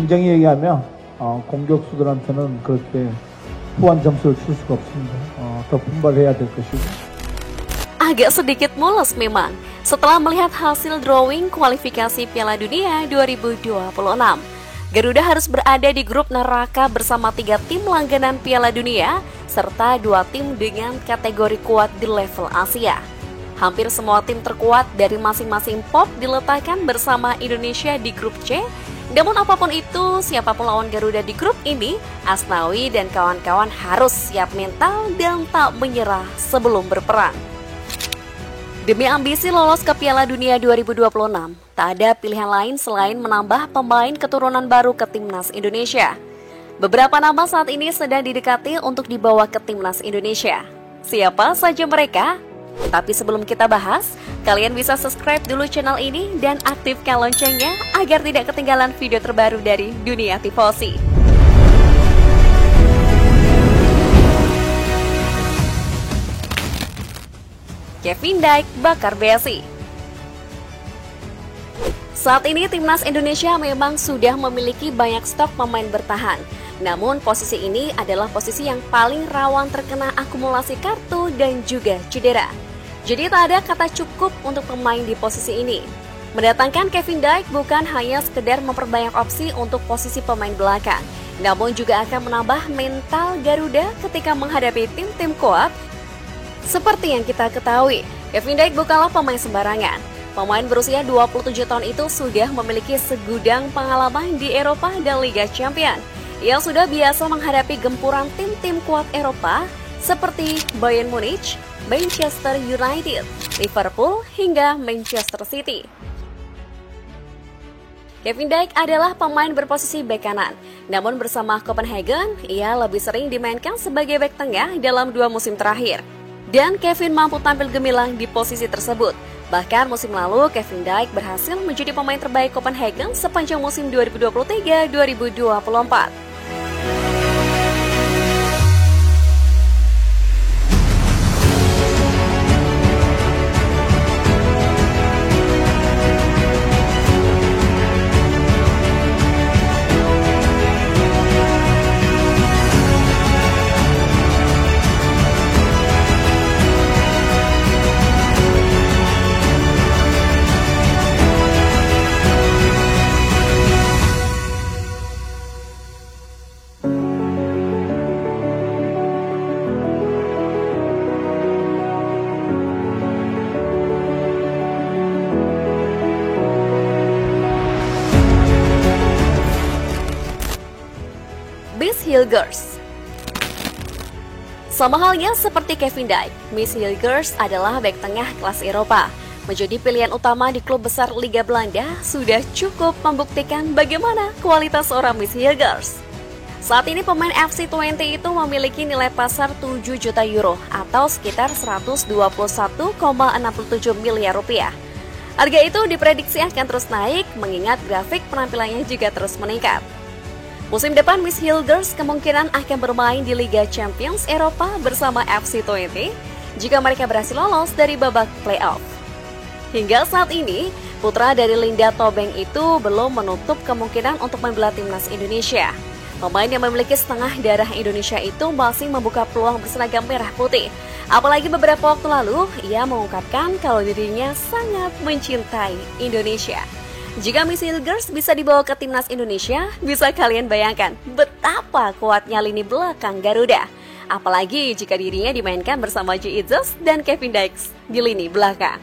냉정히 얘기하면 공격수들한테는 그렇게 후한 점수를 줄 수가 없습니다. 더 분발해야 될 것이고. Agak sedikit mules memang setelah melihat hasil drawing kualifikasi Piala Dunia 2026. Garuda harus berada di grup neraka bersama 3 tim langganan Piala Dunia serta 2 tim dengan kategori kuat di level Asia. Hampir semua tim terkuat dari masing-masing pot diletakkan bersama Indonesia di grup C. Namun apapun itu, siapapun lawan Garuda di grup ini, Asnawi dan kawan-kawan harus siap mental dan tak menyerah sebelum berperang. Demi ambisi lolos ke Piala Dunia 2026, tak ada pilihan lain selain menambah pemain keturunan baru ke Timnas Indonesia. Beberapa nama saat ini sedang didekati untuk dibawa ke Timnas Indonesia. Siapa saja mereka? Tapi sebelum kita bahas, kalian bisa subscribe dulu channel ini dan aktifkan loncengnya agar tidak ketinggalan video terbaru dari Dunia Tifosi. Kevin Dyke bakar besi. Saat ini Timnas Indonesia memang sudah memiliki banyak stok pemain bertahan. Namun posisi ini adalah posisi yang paling rawan terkena akumulasi kartu dan juga cedera. Jadi tak ada kata cukup untuk pemain di posisi ini. Mendatangkan Kevin Dyke bukan hanya sekedar memperbanyak opsi untuk posisi pemain belakang, namun juga akan menambah mental Garuda ketika menghadapi tim-tim kuat. Seperti yang kita ketahui, Kevin Dyke bukanlah pemain sembarangan. Pemain berusia 27 tahun itu sudah memiliki segudang pengalaman di Eropa dan Liga Champions. Ia sudah biasa menghadapi gempuran tim-tim kuat Eropa seperti Bayern Munich, Manchester United, Liverpool, hingga Manchester City. Kevin Dyke adalah pemain berposisi bek kanan. Namun bersama Copenhagen, ia lebih sering dimainkan sebagai bek tengah dalam 2 musim terakhir. Dan Kevin mampu tampil gemilang di posisi tersebut. Bahkan musim lalu, Kevin Dyke berhasil menjadi pemain terbaik Copenhagen sepanjang musim 2023-2024. Miss Hilgers. Sama halnya seperti Kevin Dyke, Miss Hilgers adalah bek tengah kelas Eropa. Menjadi pilihan utama di klub besar Liga Belanda sudah cukup membuktikan bagaimana kualitas seorang Miss Hilgers. Saat ini pemain FC20 itu memiliki nilai pasar 7 juta euro atau sekitar 121,67 miliar rupiah. Harga itu diprediksi akan terus naik mengingat grafik penampilannya juga terus meningkat. Musim depan Miss Hilgers kemungkinan akan bermain di Liga Champions Eropa bersama FC20 jika mereka berhasil lolos dari babak playoff. Hingga saat ini, putra dari Linda Tobeng itu belum menutup kemungkinan untuk membela timnas Indonesia. Pemain yang memiliki setengah darah Indonesia itu masih membuka peluang berseragam merah putih. Apalagi beberapa waktu lalu, ia mengungkapkan kalau dirinya sangat mencintai Indonesia. Jika Miss Hilgers bisa dibawa ke timnas Indonesia, bisa kalian bayangkan betapa kuatnya lini belakang Garuda. Apalagi jika dirinya dimainkan bersama Jesus dan Kevin Dyke di lini belakang.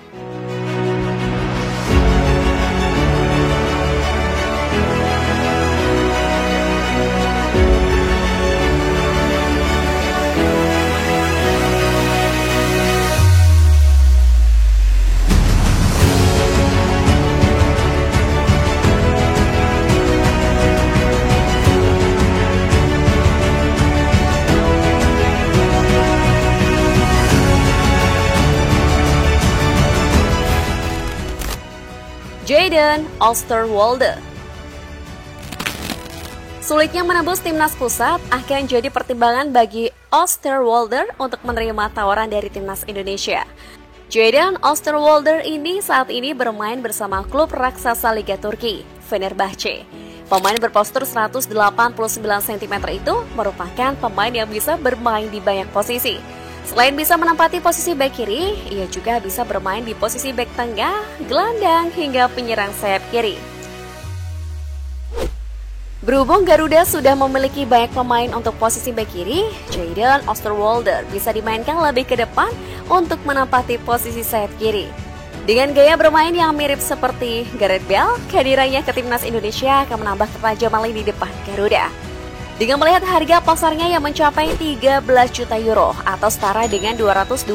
Jadon Oosterwolde. Sulitnya menembus timnas pusat akan jadi pertimbangan bagi Oosterwolde untuk menerima tawaran dari timnas Indonesia. Jadon Oosterwolde ini saat ini bermain bersama klub raksasa Liga Turki, Fenerbahce. Pemain berpostur 189 cm itu merupakan pemain yang bisa bermain di banyak posisi. Selain bisa menempati posisi bek kiri, ia juga bisa bermain di posisi bek tengah, gelandang, hingga penyerang sayap kiri. Berhubung Garuda sudah memiliki banyak pemain untuk posisi bek kiri, Jayden Osterwolder bisa dimainkan lebih ke depan untuk menempati posisi sayap kiri. Dengan gaya bermain yang mirip seperti Gareth Bale, kehadirannya ke timnas Indonesia akan menambah ketajaman lini depan Garuda. Dengan melihat harga pasarnya yang mencapai 13 juta euro atau setara dengan 225,96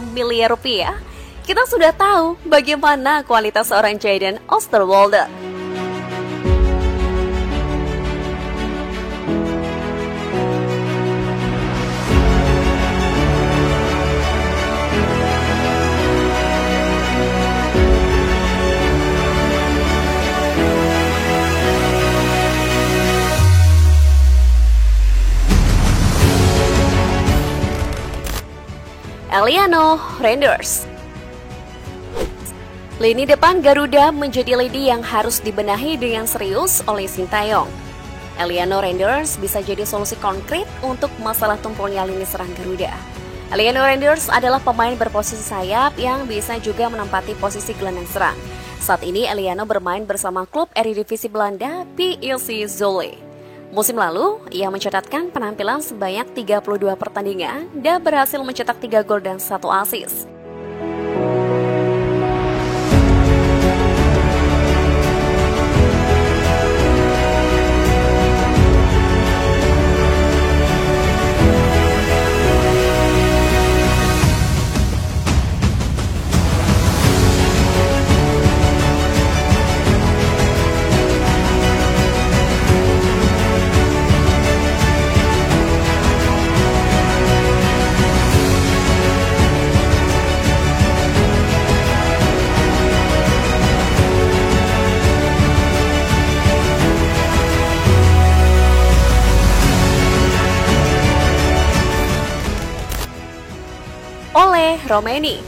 miliar rupiah, kita sudah tahu bagaimana kualitas seorang Jayden Osterwolder. Eliano Reinders. Lini depan Garuda menjadi lini yang harus dibenahi dengan serius oleh Sintayong. Eliano Reinders bisa jadi solusi konkret untuk masalah tumpulnya lini serang Garuda. Eliano Reinders adalah pemain berposisi sayap yang bisa juga menempati posisi gelandang serang. Saat ini Eliano bermain bersama klub Eredivisie Belanda PSV Zwolle. Musim lalu, ia mencatatkan penampilan sebanyak 32 pertandingan dan berhasil mencetak 3 gol dan 1 assist. Ole Romeni.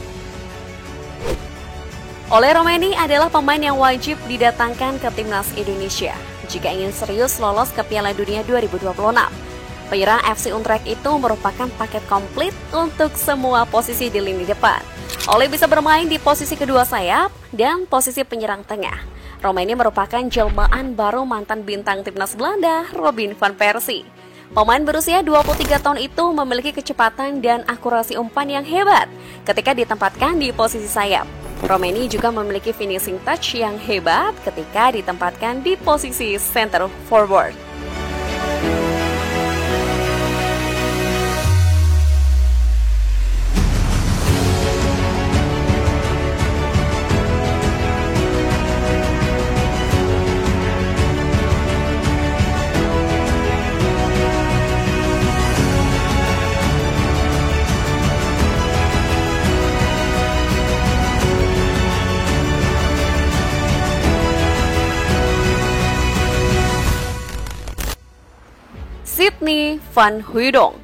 Ole Romeni adalah pemain yang wajib didatangkan ke timnas Indonesia jika ingin serius lolos ke Piala Dunia 2026. Penyerang FC Utrecht itu merupakan paket komplit untuk semua posisi di lini depan. Ole bisa bermain di posisi kedua sayap dan posisi penyerang tengah. Romeni merupakan jelmaan baru mantan bintang timnas Belanda, Robin van Persie. Pemain berusia 23 tahun itu memiliki kecepatan dan akurasi umpan yang hebat ketika ditempatkan di posisi sayap. Romeni juga memiliki finishing touch yang hebat ketika ditempatkan di posisi center forward. Sydney van Hooijdonk.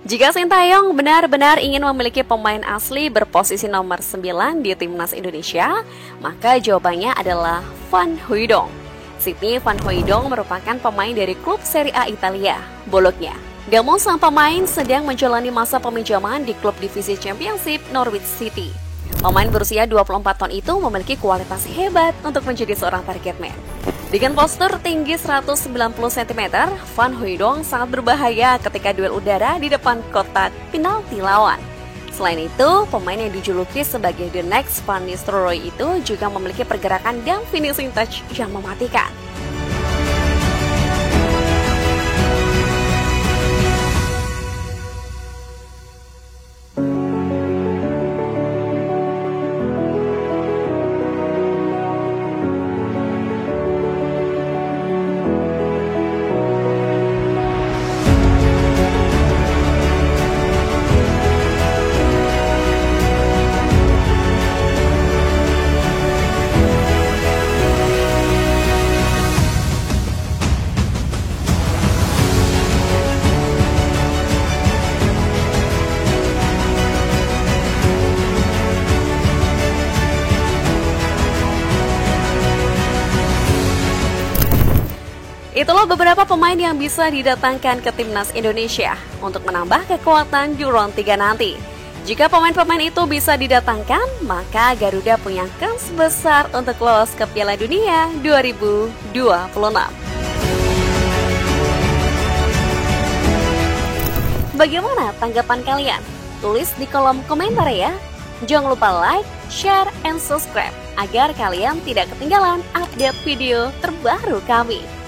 Jika Sintayong benar-benar ingin memiliki pemain asli berposisi nomor 9 di timnas Indonesia, maka jawabannya adalah Van Hooijdonk. Sydney van Hooijdonk merupakan pemain dari klub Serie A Italia, Bologna. Namun sang pemain sedang menjalani masa peminjaman di klub divisi Championship Norwich City. Pemain berusia 24 tahun itu memiliki kualitas hebat untuk menjadi seorang target man. Dengan postur tinggi 190 cm, Van Hooijdonk sangat berbahaya ketika duel udara di depan kotak penalti lawan. Selain itu, pemain yang dijuluki sebagai The Next Van Nistelrooy itu juga memiliki pergerakan dan finishing touch yang mematikan. Itulah beberapa pemain yang bisa didatangkan ke timnas Indonesia untuk menambah kekuatan di round 3 nanti. Jika pemain-pemain itu bisa didatangkan, maka Garuda punya kans besar untuk lolos ke Piala Dunia 2026. Bagaimana tanggapan kalian? Tulis di kolom komentar ya. Jangan lupa like, share, and subscribe agar kalian tidak ketinggalan update video terbaru kami.